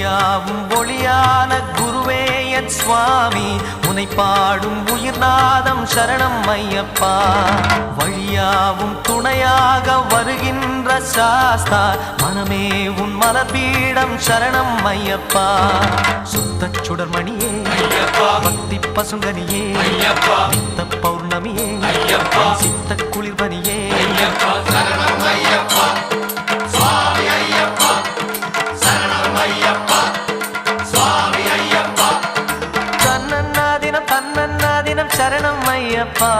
ஒளியாவும் ஒளியான குருவே என் சுவாமி உனை பாடும் உயிர்நாதம் சரணம் ஐயப்பா வழியாவும் துணையாக வருகின்ற சாஸ்தா மனமே உன் மலர்பீடம் சரணம் ஐயப்பா சுத்த சுடர்மணியே பக்தி பசுங்கனியே நித்த பௌர்ணமியே சித்த குளிர்பனியே சரணம் ஐயப்பா சுவாமி ஐயப்பா சரணம் ஐயப்பா சுவாமி ஐயப்பா தன்னன்னாதினம் சரணம் ஐயப்பா